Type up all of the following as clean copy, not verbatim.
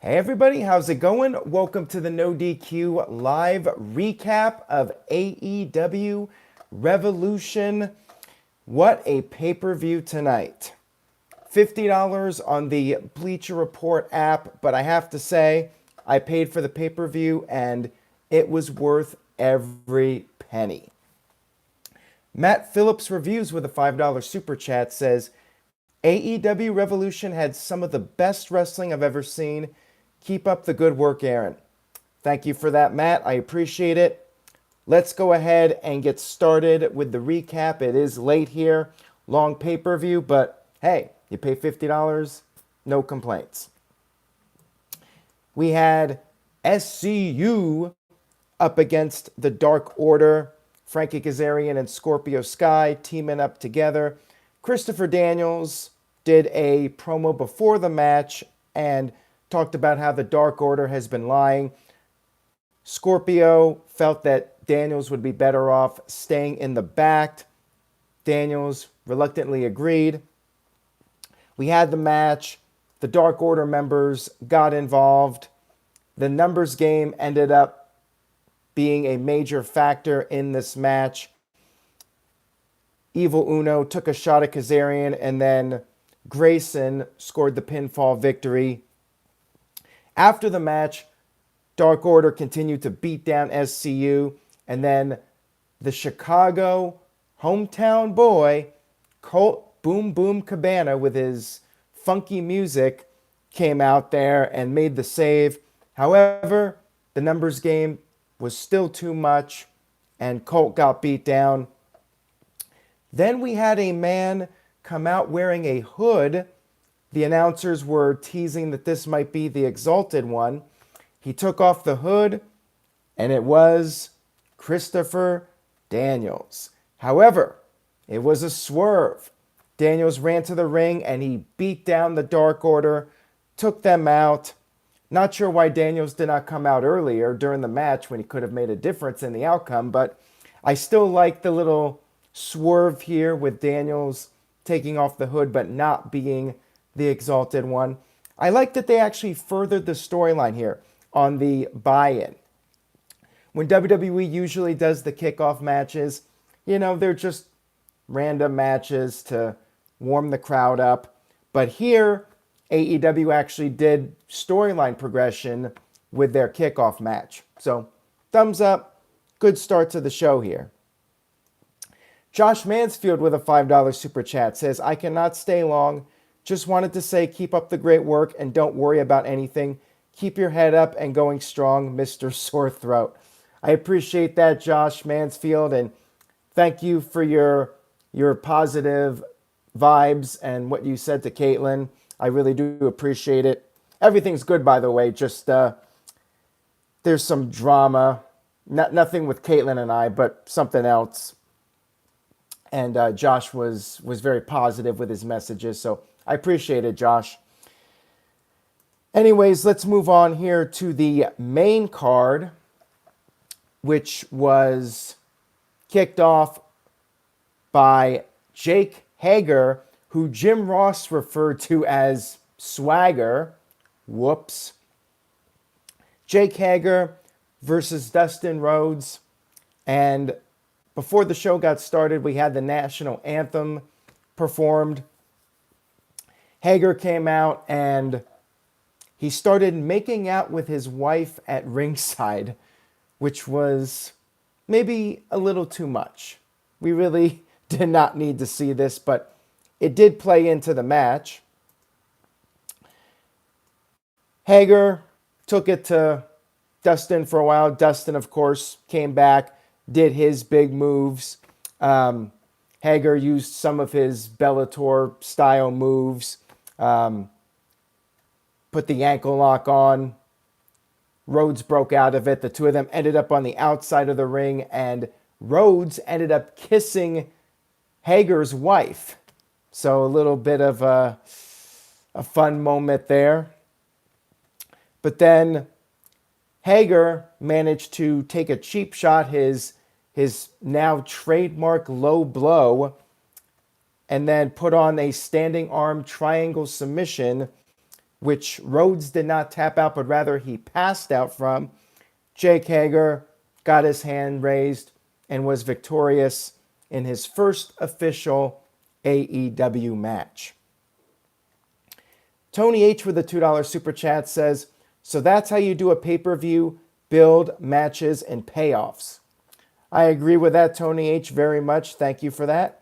Hey everybody, how's it going? Welcome to the No DQ live recap of AEW Revolution. What a pay-per-view tonight. $50 on the Bleacher Report app, but I have to say, I paid for the pay-per-view and it was worth every penny. Matt Phillips Reviews with a $5 super chat says, AEW Revolution had some of the best wrestling I've ever seen. Keep up the good work, Aaron. Thank you for that, Matt. I appreciate it. Let's go ahead and get started with the recap. It is late here, long pay-per-view, but hey, you pay $50, no complaints. We had SCU up against the Dark Order. Frankie Kazarian and Scorpio Sky teaming up together. Christopher Daniels did a promo before the match and talked about how the Dark Order has been lying. Scorpio felt that Daniels would be better off staying in the back. Daniels reluctantly agreed. We had the match. The Dark Order members got involved. The numbers game ended up being a major factor in this match. Evil Uno took a shot at Kazarian, and then Grayson scored the pinfall victory. After the match, Dark Order continued to beat down SCU, and then the Chicago hometown boy, Colt Boom Boom Cabana, with his funky music, came out there and made the save. However, the numbers game was still too much, and Colt got beat down. Then we had a man come out wearing a hood. The announcers were teasing that this might be the Exalted One. He took off the hood, and it was Christopher Daniels. However, it was a swerve. Daniels ran to the ring, and he beat down the Dark Order, took them out. Not sure why Daniels did not come out earlier during the match when he could have made a difference in the outcome, but I still like the little swerve here with Daniels taking off the hood but not being the Exalted One. I like that they actually furthered the storyline here on the buy-in. When WWE usually does the kickoff matches, they're just random matches to warm the crowd up. But here, AEW actually did storyline progression with their kickoff match. So, thumbs up. Good start to the show here. Josh Mansfield with a $5 super chat says, I cannot stay long. Just wanted to say keep up the great work and don't worry about anything. Keep your head up and going strong, Mr. Sore Throat. I appreciate that, Josh Mansfield, and thank you for your positive vibes and what you said to Caitlin. I really do appreciate it. Everything's good, by the way. Just there's some drama. Nothing with Caitlin and I, but something else. And Josh was very positive with his messages, so I appreciate it, Josh. Anyways, let's move on here to the main card, which was kicked off by Jake Hager, who Jim Ross referred to as Swagger. Whoops. Jake Hager versus Dustin Rhodes. And before the show got started, we had the national anthem performed. Hager came out and he started making out with his wife at ringside, which was maybe a little too much. We really did not need to see this, but it did play into the match. Hager took it to Dustin for a while. Dustin, of course, came back, did his big moves. Hager used some of his Bellator-style moves. Put the ankle lock on. Rhodes broke out of it. The two of them ended up on the outside of the ring, and Rhodes ended up kissing Hager's wife. So a little bit of a fun moment there. But then Hager managed to take a cheap shot, his now trademark low blow, and then put on a standing arm triangle submission which Rhodes did not tap out, but rather he passed out from. Jake Hager got his hand raised and was victorious in his first official AEW match. Tony H with a $2 super chat says, so that's how you do a pay-per-view, build matches and payoffs. I agree with that, Tony H, very much. Thank you for that.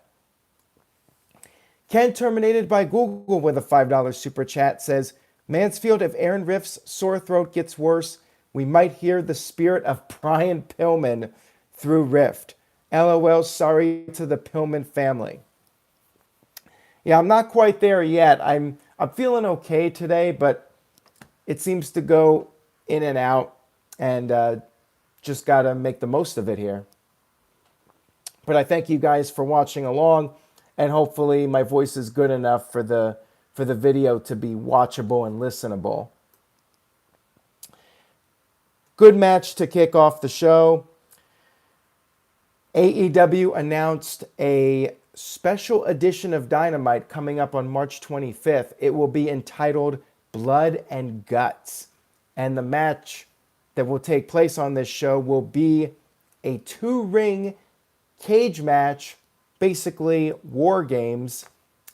Ken Terminated by Google with a $5 super chat says, Mansfield, if Aaron Riff's sore throat gets worse, we might hear the spirit of Brian Pillman through Rift. LOL, sorry to the Pillman family. Yeah, I'm not quite there yet. I'm feeling okay today, but it seems to go in and out, and just got to make the most of it here. But I thank you guys for watching along, and hopefully my voice is good enough for the video to be watchable and listenable. Good match to kick off the show. AEW announced a special edition of Dynamite coming up on March 25th. It will be entitled Blood and Guts. And the match that will take place on this show will be a 2-ring cage match, basically war games.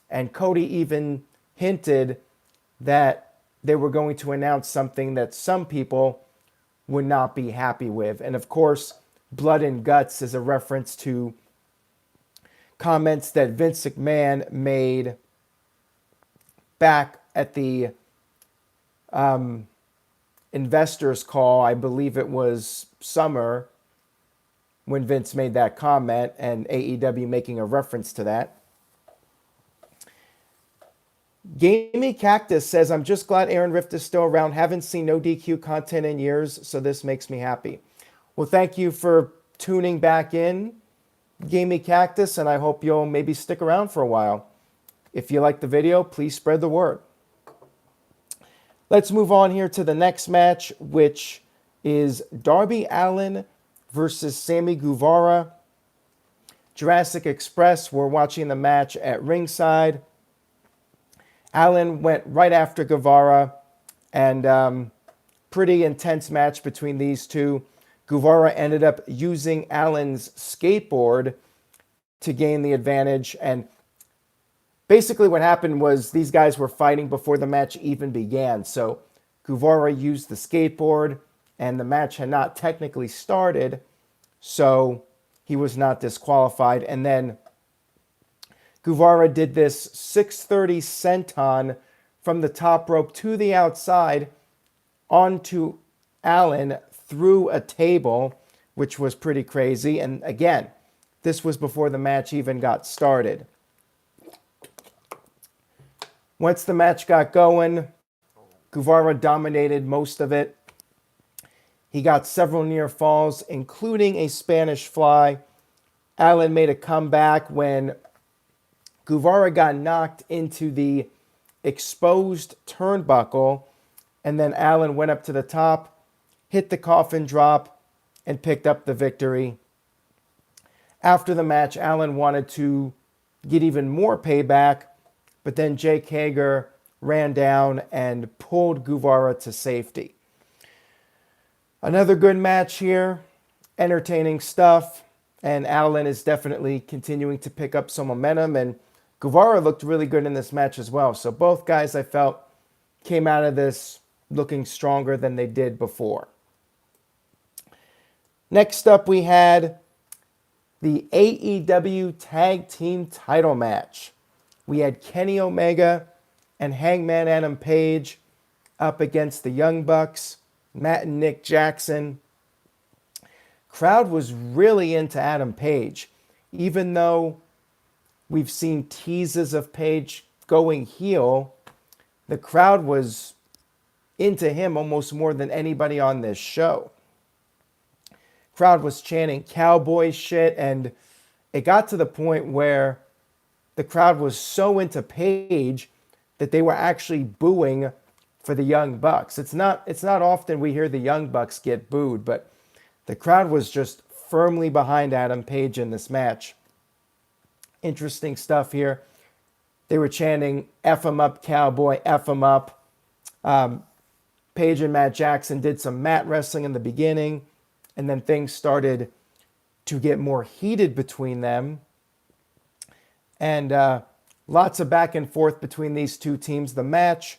And Cody even hinted that they were going to announce something that some people would not be happy with. And of course, Blood and Guts is a reference to comments that Vince McMahon made back at the investors call. I believe it was summer when Vince made that comment, and AEW making a reference to that. Gamey Cactus says, I'm just glad Aaron Rift is still around. Haven't seen no DQ content in years, so this makes me happy. Well, thank you for tuning back in, Gamey Cactus, and I hope you'll maybe stick around for a while. If you like the video, please spread the word. Let's move on here to the next match, which is Darby Allin versus Sammy Guevara. Jurassic Express were watching the match at ringside. Allin went right after Guevara, and pretty intense match between these two. Guevara ended up using Allin's skateboard to gain the advantage, and basically what happened was these guys were fighting before the match even began. So Guevara used the skateboard, and the match had not technically started, so he was not disqualified. And then Guevara did this 630 senton from the top rope to the outside onto Allin through a table, which was pretty crazy. And again, this was before the match even got started. Once the match got going, Guevara dominated most of it. He got several near falls, including a Spanish fly. Allin made a comeback when Guevara got knocked into the exposed turnbuckle, and then Allin went up to the top, hit the coffin drop, and picked up the victory. After the match, Allin wanted to get even more payback, but then Jake Hager ran down and pulled Guevara to safety. Another good match here, entertaining stuff, and Allin is definitely continuing to pick up some momentum, and Guevara looked really good in this match as well. So both guys, I felt, came out of this looking stronger than they did before. Next up, we had the AEW Tag Team title match. We had Kenny Omega and Hangman Adam Page up against the Young Bucks, Matt and Nick Jackson. Crowd was really into Adam Page, even though we've seen teases of Page going heel. The crowd was into him almost more than anybody on this show. Crowd was chanting cowboy shit, and it got to the point where the crowd was so into Page that they were actually booing for the Young Bucks. It's not often we hear the Young Bucks get booed, but the crowd was just firmly behind Adam Page in this match. Interesting stuff here. They were chanting F 'em up, cowboy, F 'em up. Paige and Matt Jackson did some mat wrestling in the beginning, and then things started to get more heated between them. And lots of back and forth between these two teams. The match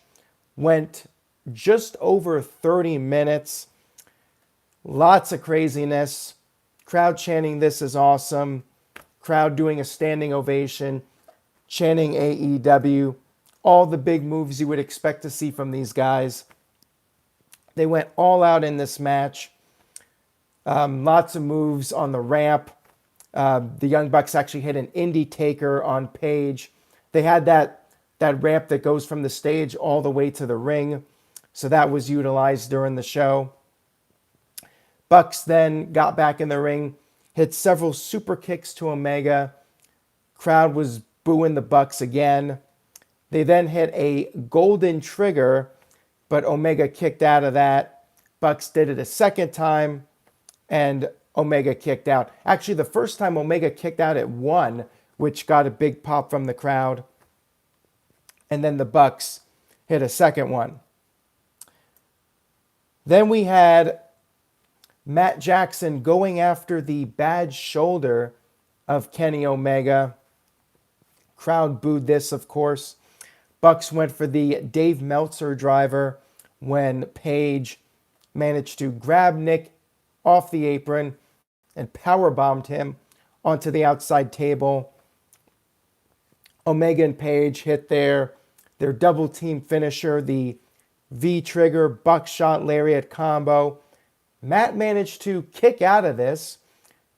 went just over 30 minutes. Lots of craziness. Crowd chanting, "This is awesome." Crowd doing a standing ovation, chanting AEW. All the big moves you would expect to see from these guys. They went all out in this match. Lots of moves on the ramp. The Young Bucks actually hit an Indie Taker on Paige. They had that ramp that goes from the stage all the way to the ring. So that was utilized during the show. Bucks then got back in the ring, hit several super kicks to Omega. Crowd was booing the Bucks again. They then hit a golden trigger, but Omega kicked out of that. Bucks did it a second time, and Omega kicked out. Actually, the first time Omega kicked out at 1, which got a big pop from the crowd. And then the Bucks hit a second one. Then we had Matt Jackson going after the bad shoulder of Kenny Omega. Crowd booed this, of course. Bucks went for the Dave Meltzer driver when Paige managed to grab Nick off the apron and powerbombed him onto the outside table. Omega and Paige hit their double team finisher, the V-trigger buckshot lariat combo. Matt managed to kick out of this,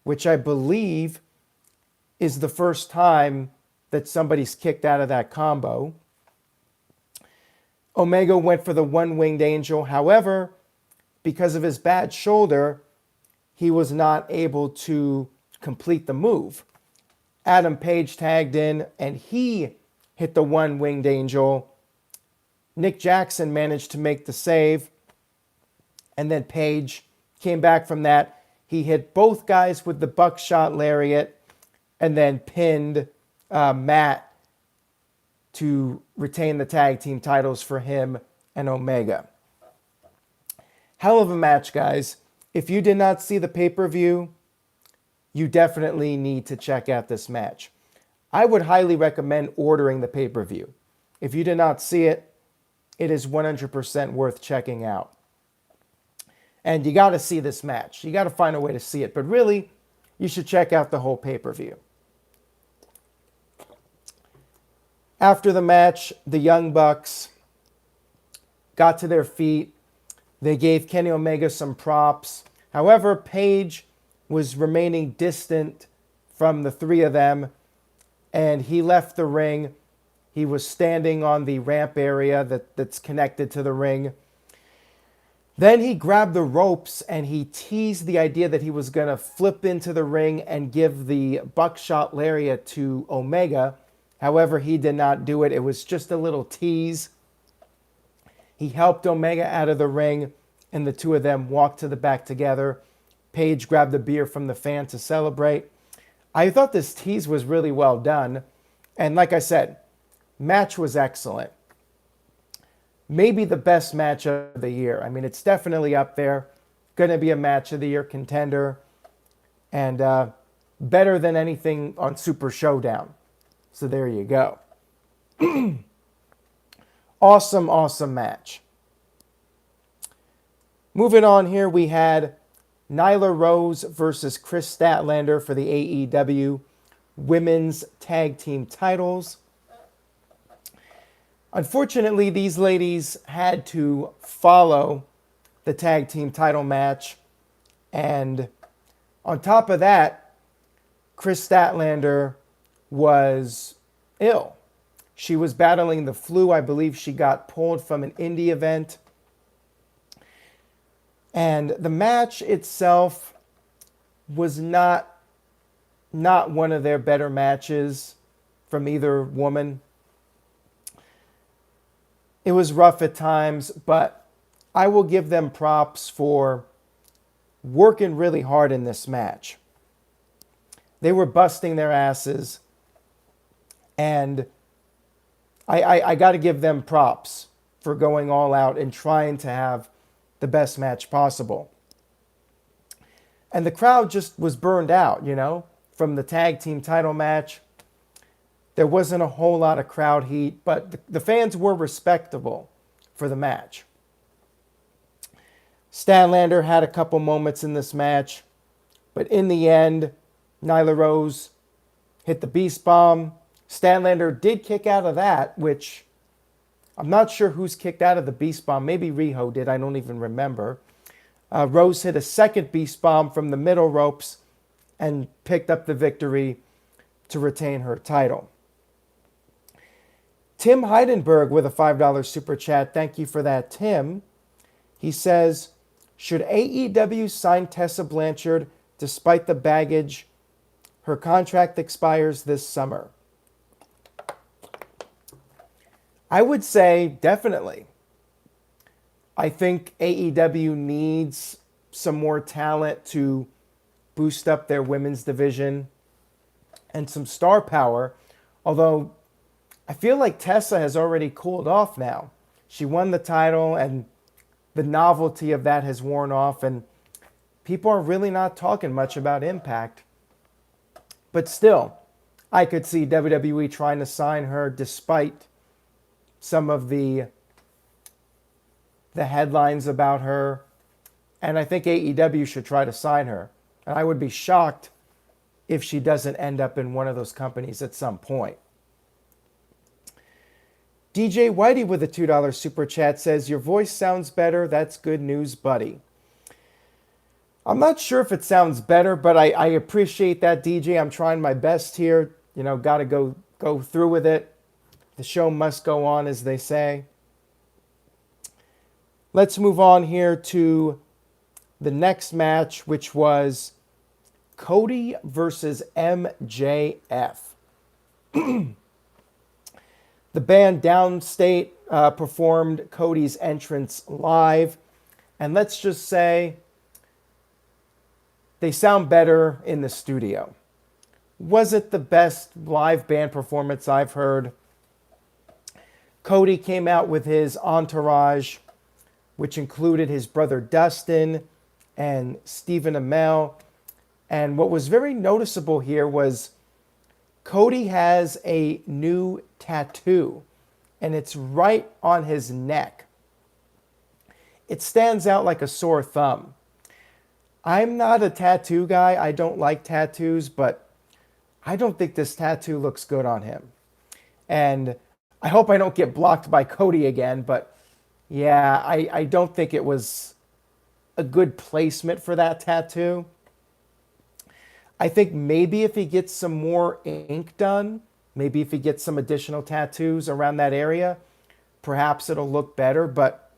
which I believe is the first time that somebody's kicked out of that combo. Omega went for the one-winged angel. However, because of his bad shoulder, he was not able to complete the move. Adam Page tagged in, and he hit the one-winged angel. Nick Jackson managed to make the save, and then Page came back from that. He hit both guys with the buckshot lariat, and then pinned Matt to retain the tag team titles for him and Omega. Hell of a match, guys. If you did not see the pay-per-view, you definitely need to check out this match. I would highly recommend ordering the pay-per-view. If you did not see it, it is 100% worth checking out. And you got to see this match. You got to find a way to see it. But really, you should check out the whole pay-per-view. After the match, the Young Bucks got to their feet. They gave Kenny Omega some props. However, Page was remaining distant from the three of them, and he left the ring. He was standing on the ramp area that's connected to the ring. Then he grabbed the ropes and he teased the idea that he was going to flip into the ring and give the buckshot lariat to Omega. However, he did not do it. It was just a little tease. He helped Omega out of the ring, and the two of them walked to the back together. Page grabbed a beer from the fan to celebrate. I thought this tease was really well done. And like I said, match was excellent. Maybe the best match of the year. I mean, it's definitely up there. Going to be a match of the year contender. And better than anything on Super Showdown. So there you go. Awesome, awesome match. Moving on here, we had Nyla Rose versus Chris Statlander for the AEW Women's Tag Team titles. Unfortunately, these ladies had to follow the tag team title match. And on top of that, Chris Statlander was ill. She was battling the flu. I believe she got pulled from an indie event. And the match itself was not one of their better matches from either woman. It was rough at times, but I will give them props for working really hard in this match. They were busting their asses, and I got to give them props for going all out and trying to have the best match possible. And the crowd just was burned out, from the tag team title match. There wasn't a whole lot of crowd heat, but the fans were respectable for the match. Statlander had a couple moments in this match, but in the end, Nyla Rose hit the Beast Bomb. Statlander did kick out of that, which I'm not sure who's kicked out of the Beast Bomb. Maybe Riho did. I don't even remember. Rose hit a second Beast Bomb from the middle ropes and picked up the victory to retain her title. Tim Heidenberg with a $5 super chat. Thank you for that, Tim. He says, should AEW sign Tessa Blanchard despite the baggage? Her contract expires this summer. I would say definitely. I think AEW needs some more talent to boost up their women's division and some star power. Although I feel like Tessa has already cooled off now. She won the title and the novelty of that has worn off, and people are really not talking much about Impact. But still, I could see WWE trying to sign her despite some of the headlines about her. And I think AEW should try to sign her. And I would be shocked if she doesn't end up in one of those companies at some point. DJ Whitey with a $2 super chat says, your voice sounds better. That's good news, buddy. I'm not sure if it sounds better, but I appreciate that, DJ. I'm trying my best here. Got to go through with it. The show must go on, as they say. Let's move on here to the next match, which was Cody versus MJF. The band Downstate performed Cody's entrance live. And let's just say they sound better in the studio. Was it the best live band performance I've heard? Cody came out with his entourage, which included his brother Dustin and Stephen Amell. And what was very noticeable here was Cody has a new tattoo, and it's right on his neck. It stands out like a sore thumb. I'm not a tattoo guy. I don't like tattoos, but I don't think this tattoo looks good on him. And I hope I don't get blocked by Cody again, but yeah, I don't think it was a good placement for that tattoo. I think maybe if he gets some more ink done, maybe if he gets some additional tattoos around that area, perhaps it'll look better, but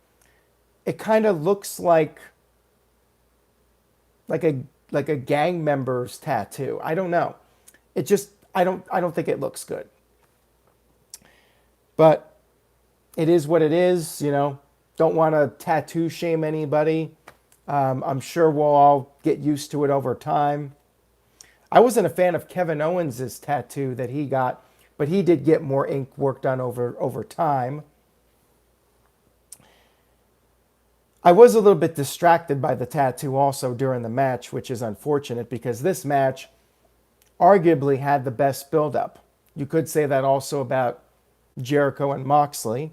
it kind of looks like a gang member's tattoo. I don't know. It just I don't think it looks good. But it is what it is, Don't want to tattoo shame anybody. I'm sure we'll all get used to it over time. I wasn't a fan of Kevin Owens' tattoo that he got, but he did get more ink work done over time. I was a little bit distracted by the tattoo also during the match, which is unfortunate because this match arguably had the best build-up. You could say that also about Jericho and Moxley.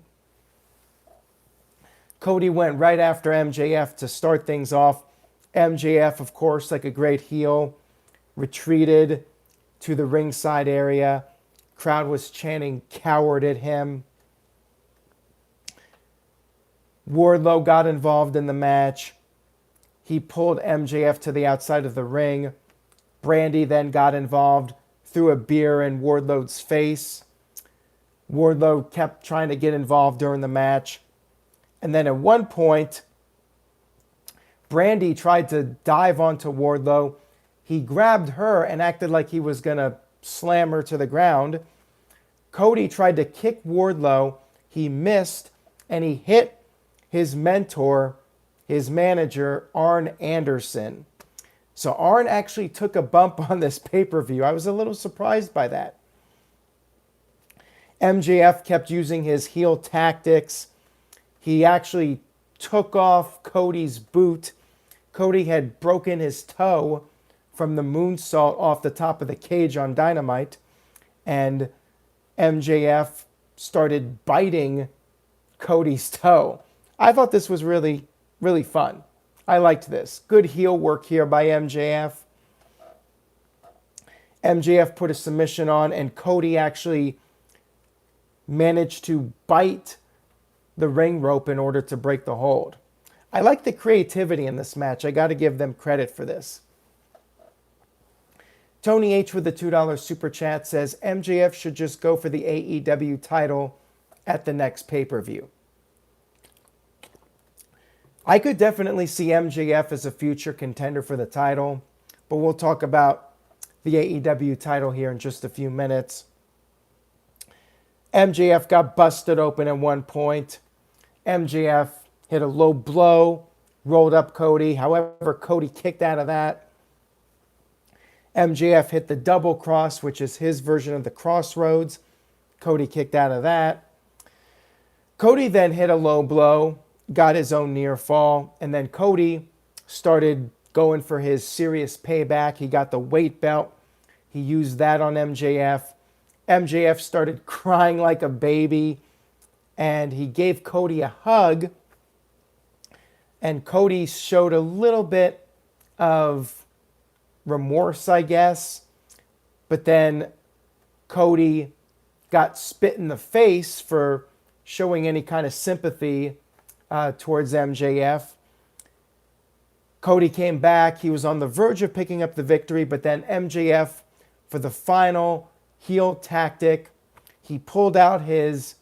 Cody went right after MJF to start things off. MJF, of course, like a great heel, retreated to the ringside area. Crowd was chanting "coward" at him. Wardlow got involved in the match. He pulled MJF to the outside of the ring. Brandy then got involved, threw a beer in Wardlow's face. Wardlow kept trying to get involved during the match. And then at one point, Brandy tried to dive onto Wardlow. He grabbed her and acted like he was going to slam her to the ground. Cody tried to kick Wardlow. He missed, and he hit his mentor, his manager, Arn Anderson. So Arn actually took a bump on this pay-per-view. I was a little surprised by that. MJF kept using his heel tactics. He actually took off Cody's boot. Cody had broken his toe from the moonsault off the top of the cage on Dynamite, and MJF started biting Cody's toe. I thought this was really, really fun. I liked this. Good heel work here by MJF. MJF put a submission on, and Cody actually managed to bite the ring rope in order to break the hold. I like the creativity in this match. I got to give them credit for this. Tony H with the $2 super chat says MJF should just go for the AEW title at the next pay-per-view. I could definitely see MJF as a future contender for the title, but we'll talk about the AEW title here in just a few minutes. MJF got busted open at one point. MJF hit a low blow, rolled up Cody. However, Cody kicked out of that. MJF hit the double cross, which is his version of the crossroads. Cody kicked out of that. Cody then hit a low blow, got his own near fall, and then Cody started going for his serious payback. He got the weight belt. He used that on MJF. MJF started crying like a baby, and he gave Cody a hug, and Cody showed a little bit of remorse, I guess, but then Cody got spit in the face for showing any kind of sympathy towards MJF. Cody came back. He was on the verge of picking up the victory, but then MJF, for the final heel tactic, he pulled out his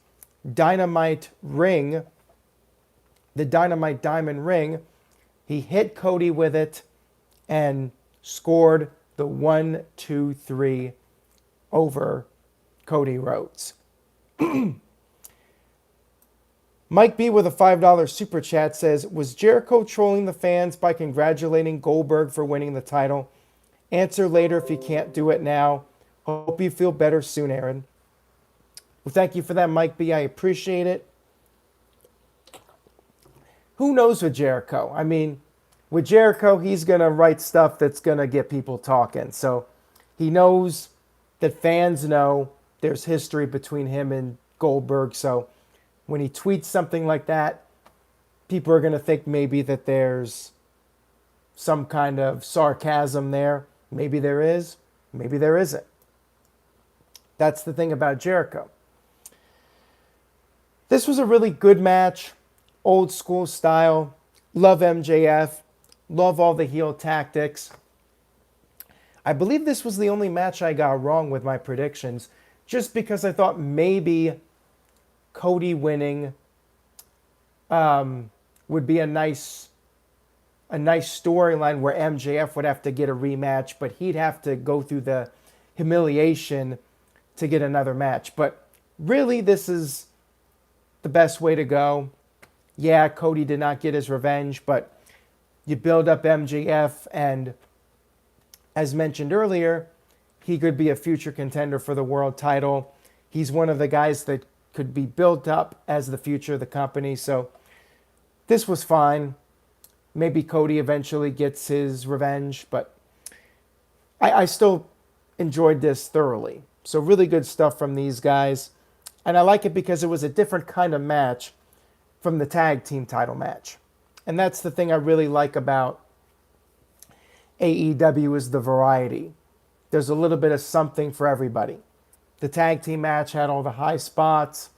dynamite ring, the dynamite diamond ring. He hit Cody with it and scored the 1-2-3 over Cody Rhodes. Mike B with a $5 super chat says, was Jericho trolling the fans by congratulating Goldberg for winning the title? Answer later if you can't do it now. Hope you feel better soon, Aaron. Well, thank you for that, Mike B. I appreciate it. Who knows with Jericho? I mean, with Jericho, he's going to write stuff that's going to get people talking. So he knows that fans know there's history between him and Goldberg. So when he tweets something like that, people are going to think maybe that there's some kind of sarcasm there. Maybe there is. Maybe there isn't. That's the thing about Jericho. This was a really good match. Old school style. Love MJF. Love all the heel tactics. I believe this was the only match I got wrong with my predictions, just because I thought maybe Cody winning would be a nice storyline where MJF would have to get a rematch, but he'd have to go through the humiliation to get another match. But really, this is the best way to go. Yeah, Cody did not get his revenge, but you build up MJF, and as mentioned earlier, he could be a future contender for the world title. He's one of the guys that could be built up as the future of the company. So this was fine. Maybe Cody eventually gets his revenge, but I still enjoyed this thoroughly. So really good stuff from these guys. And I like it because it was a different kind of match from the tag team title match. And that's the thing I really like about AEW is the variety. There's a little bit of something for everybody. The tag team match had all the high spots,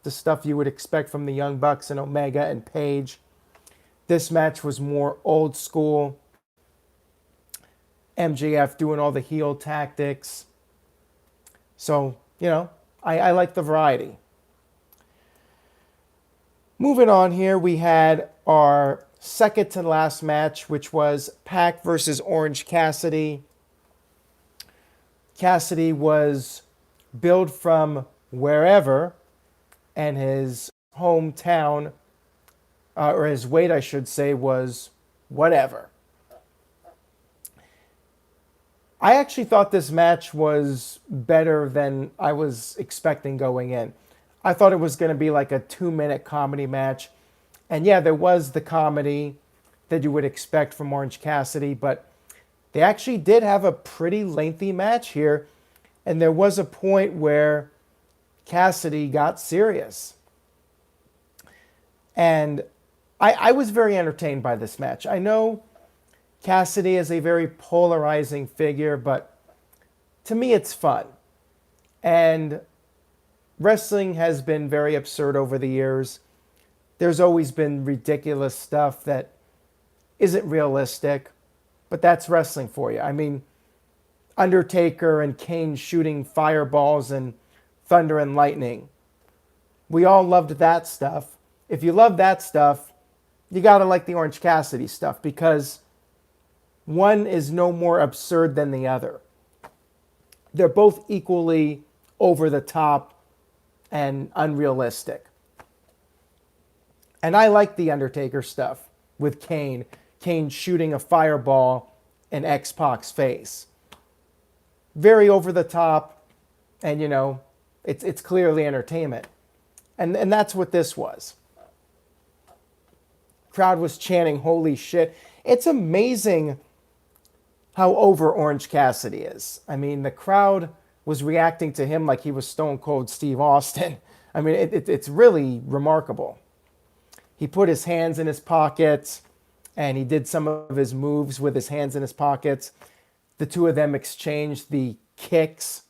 the stuff you would expect from the Young Bucks and Omega and Page. This match was more old school. MJF doing all the heel tactics. So, I like the variety. Moving on here, we had our second to last match, which was Pac versus Orange Cassidy. Cassidy was billed from wherever, and his hometown, or his weight, I should say, was whatever. I actually thought this match was better than I was expecting going in. I thought it was going to be like a 2-minute comedy match. And yeah, there was the comedy that you would expect from Orange Cassidy, but they actually did have a pretty lengthy match here. And there was a point where Cassidy got serious. And I was very entertained by this match. I know Cassidy is a very polarizing figure, but to me it's fun. And wrestling has been very absurd over the years. There's always been ridiculous stuff that isn't realistic, but that's wrestling for you. I mean, Undertaker and Kane shooting fireballs and thunder and lightning. We all loved that stuff. If you love that stuff, you got to like the Orange Cassidy stuff because one is no more absurd than the other. They're both equally over the top and unrealistic. And I like the Undertaker stuff with Kane. Kane shooting a fireball in X-Pac's face. Very over the top, and it's clearly entertainment. And that's what this was. Crowd was chanting, "Holy shit." It's amazing how over Orange Cassidy is. I mean, the crowd was reacting to him like he was Stone Cold Steve Austin. I mean, it's really remarkable. He put his hands in his pockets, and he did some of his moves with his hands in his pockets. The two of them exchanged the kicks.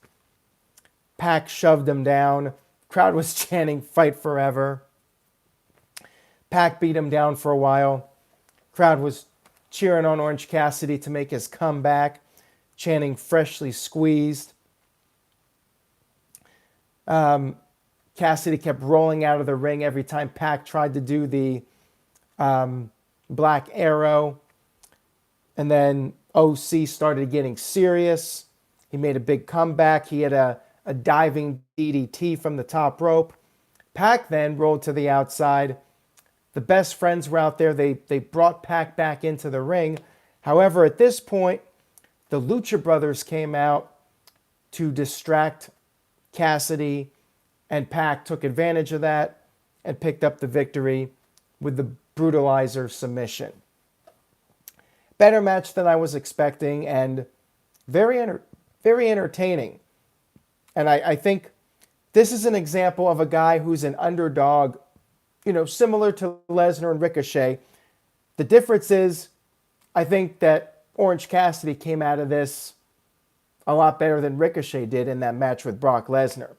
Pac shoved him down. Crowd was chanting, "Fight forever." Pac beat him down for a while. Crowd was cheering on Orange Cassidy to make his comeback, chanting, "Freshly squeezed." Cassidy kept rolling out of the ring every time Pac tried to do the Black Arrow. And then OC started getting serious. He made a big comeback. He had a diving DDT from the top rope. Pac then rolled to the outside. The best friends were out there. They brought Pac back into the ring. However, at this point, the Lucha Brothers came out to distract Cassidy, and Pac took advantage of that and picked up the victory with the Brutalizer submission. Better match than I was expecting, and very entertaining. And I think this is an example of a guy who's an underdog, similar to Lesnar and Ricochet. The difference is, I think that Orange Cassidy came out of this a lot better than Ricochet did in that match with Brock Lesnar.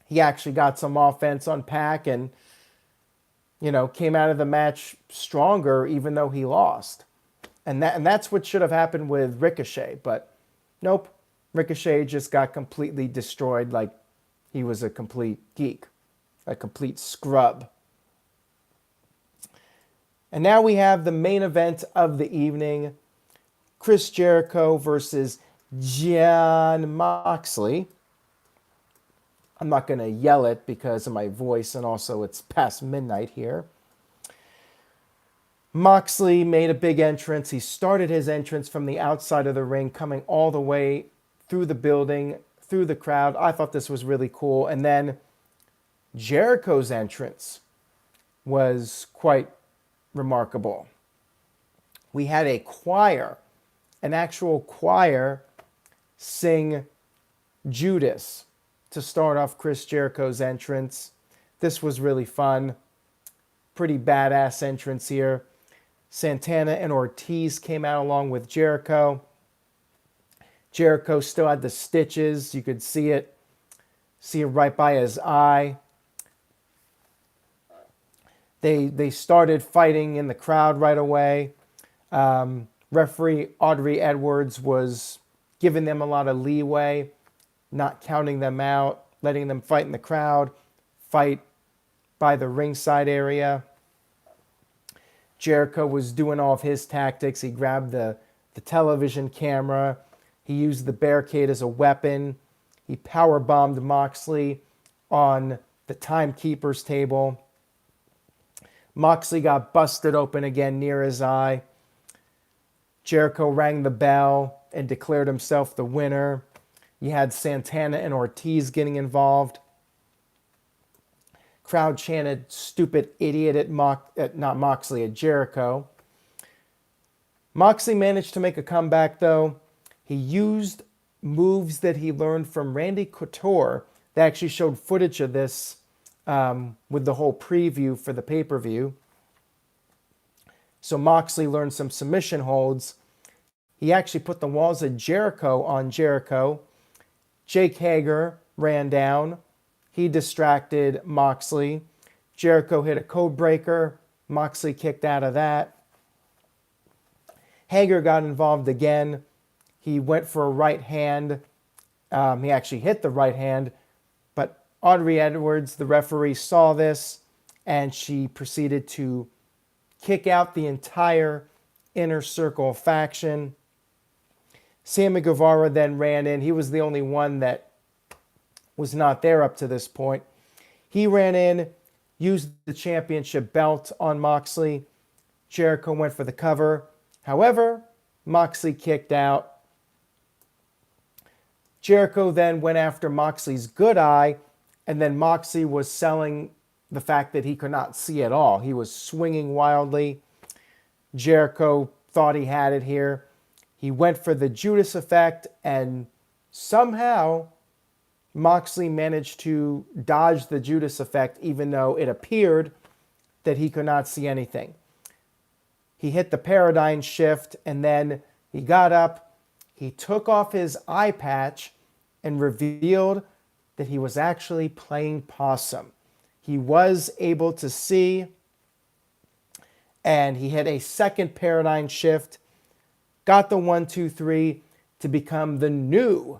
He actually got some offense on Pac and, came out of the match stronger even though he lost. And that's what should have happened with Ricochet. But nope, Ricochet just got completely destroyed like he was a complete geek, a complete scrub. And now we have the main event of the evening, Chris Jericho versus Jon Moxley. I'm not going to yell it because of my voice, and also it's past midnight here. Moxley made a big entrance. He started his entrance from the outside of the ring, coming all the way through the building, through the crowd. I thought this was really cool. And then Jericho's entrance was quite remarkable. We had a choir, an actual choir, sing Judas to start off Chris Jericho's entrance. This was really fun. Pretty badass entrance here. Santana and Ortiz came out along with Jericho. Jericho still had the stitches. You could see it right by his eye. They started fighting in the crowd right away. Referee Audrey Edwards was giving them a lot of leeway, not counting them out, letting them fight in the crowd, fight by the ringside area. Jericho was doing all of his tactics. He grabbed the television camera. He used the barricade as a weapon. He powerbombed Moxley on the timekeeper's table. Moxley got busted open again near his eye. Jericho rang the bell and declared himself the winner. You had Santana and Ortiz getting involved. Crowd chanted "stupid idiot" at Jericho. Moxley managed to make a comeback, though. He used moves that he learned from Randy Couture. They actually showed footage of this with the whole preview for the pay-per-view. So Moxley learned some submission holds. He actually put the walls of Jericho on Jericho. Jake Hager ran down. He distracted Moxley. Jericho hit a code breaker. Moxley kicked out of that. Hager got involved again. He went for a right hand. He actually hit the right hand. But Audrey Edwards, the referee, saw this, and she proceeded to kick out the entire Inner Circle faction. Sammy Guevara then ran in. He was the only one that was not there up to this point. He ran in, used the championship belt on Moxley. Jericho went for the cover. However, Moxley kicked out. Jericho then went after Moxley's good eye, and then Moxley was selling the fact that he could not see at all. He was swinging wildly. Jericho thought he had it here. He went for the Judas effect, and somehow Moxley managed to dodge the Judas effect, even though it appeared that he could not see anything. He hit the paradigm shift, and then he got up. He took off his eye patch and revealed that he was actually playing possum. He was able to see, and he hit a second paradigm shift, got the 1-2-3 to become the new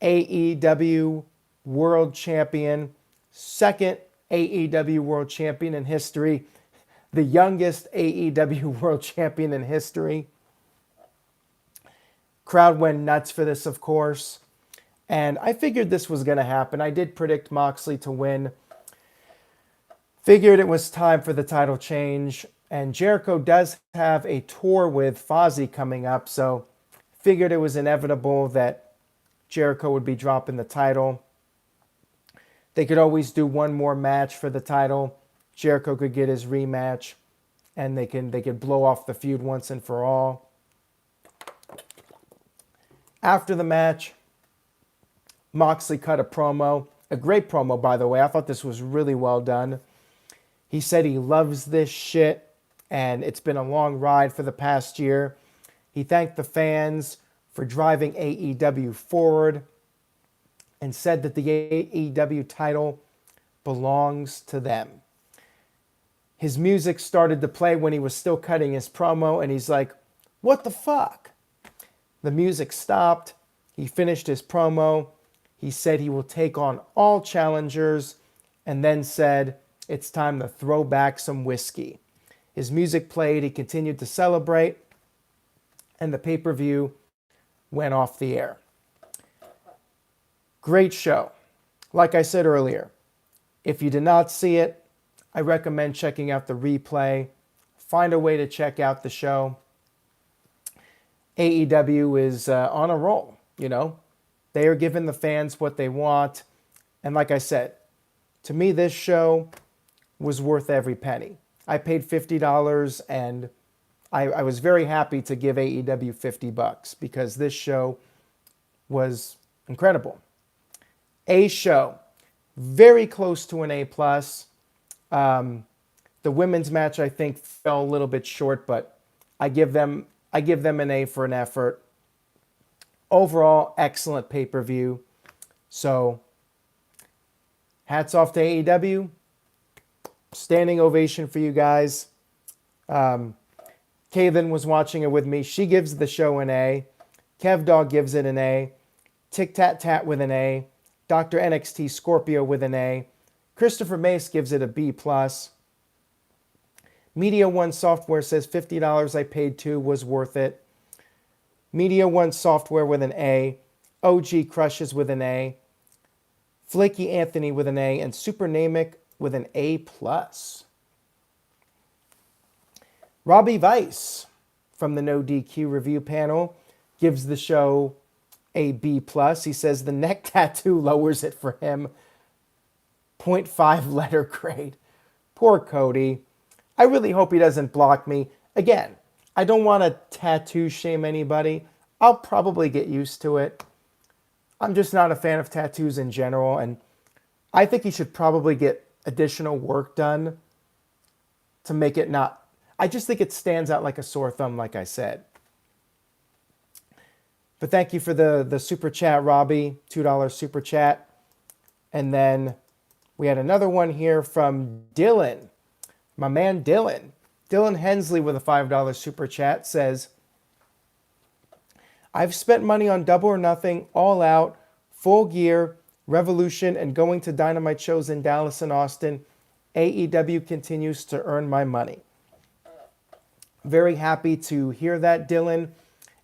AEW World Champion, second AEW World Champion in history, the youngest AEW World Champion in history. Crowd went nuts for this, of course. And I figured this was going to happen. I did predict Moxley to win. Figured it was time for the title change. And Jericho does have a tour with Fozzy coming up. So figured it was inevitable that Jericho would be dropping the title. They could always do one more match for the title. Jericho could get his rematch. And they could blow off the feud once and for all. After the match, Moxley cut a promo. A great promo, by the way. I thought this was really well done. He said he loves this shit, and it's been a long ride for the past year. He thanked the fans for driving AEW forward and said that the AEW title belongs to them. His music started to play when he was still cutting his promo, and he's like, "What the fuck?" The music stopped. He finished his promo. He said he will take on all challengers, and then said it's time to throw back some whiskey. His music played. He continued to celebrate, and the pay-per-view went off the air. Great show. Like I said earlier, if you did not see it, I recommend checking out the replay. Find a way to check out the show. AEW is on a roll, you know. They are giving the fans what they want. And like I said, to me, this show was worth every penny. I paid $50, and I was very happy to give AEW $50 because this show was incredible. A show, very close to an A+. The women's match, I think, fell a little bit short, but I give them an A for an effort. Overall, excellent pay-per-view. So, hats off to AEW. Standing ovation for you guys. Kaylin was watching it with me. She gives the show an A. Kev Dog gives it an A. Tic Tat Tat with an A. Dr. NXT Scorpio with an A. Christopher Mace gives it a B+. Media One Software says $50 I paid to was worth it. Media One Software with an A. OG Crushes with an A. Flaky Anthony with an A. And Super Namic with an A+. Robbie Weiss from the No DQ review panel gives the show a B+. He says the neck tattoo lowers it for him. .5 letter grade. Poor Cody. I really hope he doesn't block me. Again, I don't want to tattoo shame anybody. I'll probably get used to it. I'm just not a fan of tattoos in general, and I think he should probably get additional work done to make it not... I just think it stands out like a sore thumb, like I said. But thank you for the super chat, Robbie. $2 super chat. And then we had another one here from Dylan. My man Dylan. Dylan Hensley with a $5 super chat says, I've spent money on Double or Nothing, All Out, Full Gear, Revolution, and going to Dynamite shows in Dallas and Austin. AEW continues to earn my money. Very happy to hear that, Dylan.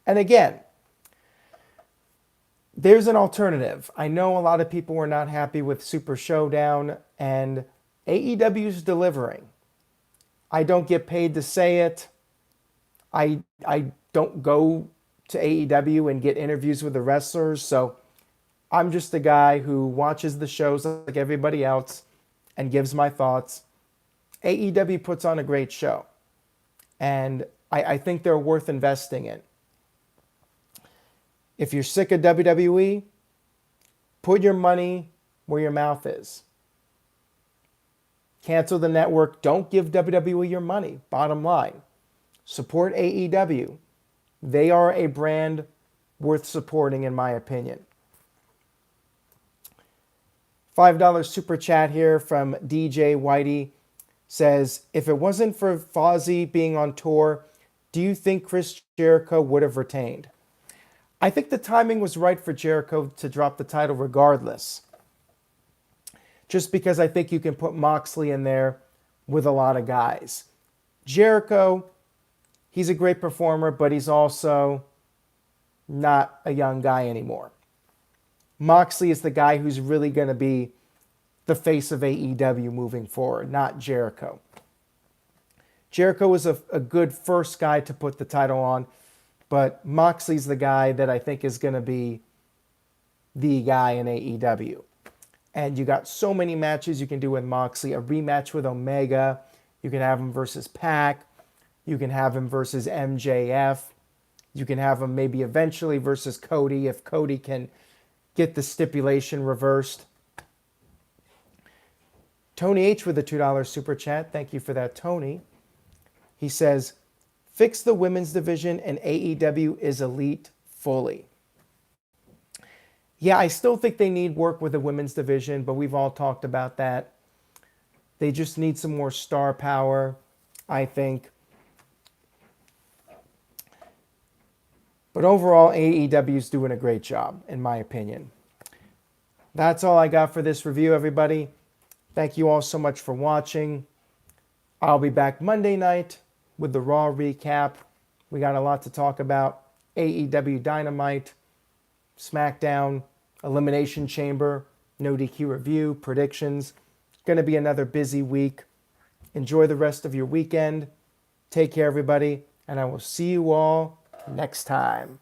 And again, there's an alternative. I know a lot of people were not happy with Super Showdown, and AEW is delivering. I don't get paid to say it. I don't go to AEW and get interviews with the wrestlers, so I'm just a guy who watches the shows like everybody else and gives my thoughts. AEW puts on a great show, and I think they're worth investing in. If you're sick of WWE, put your money where your mouth is. Cancel the network. Don't give WWE your money. Bottom line. Support AEW. They are a brand worth supporting, in my opinion. $5 super chat here from DJ Whitey says, if it wasn't for Fozzy being on tour, do you think Chris Jericho would have retained? I think the timing was right for Jericho to drop the title regardless. Just because I think you can put Moxley in there with a lot of guys. Jericho, he's a great performer, but he's also not a young guy anymore. Moxley is the guy who's really going to be the face of AEW moving forward, not Jericho. Jericho was a good first guy to put the title on, but Moxley's the guy that I think is going to be the guy in AEW. And you got so many matches you can do with Moxley. A rematch with Omega. You can have him versus Pac. You can have him versus MJF. You can have him maybe eventually versus Cody if Cody can get the stipulation reversed. Tony H with a $2 super chat. Thank you for that, Tony. He says, fix the women's division and AEW is elite fully. Yeah, I still think they need work with the women's division, but we've all talked about that. They just need some more star power, I think. But overall, AEW is doing a great job, in my opinion. That's all I got for this review, everybody. Thank you all so much for watching. I'll be back Monday night with the Raw recap. We got a lot to talk about. AEW Dynamite, SmackDown, Elimination Chamber, No DQ review, predictions. Going to be another busy week. Enjoy the rest of your weekend. Take care, everybody, and I will see you all next time.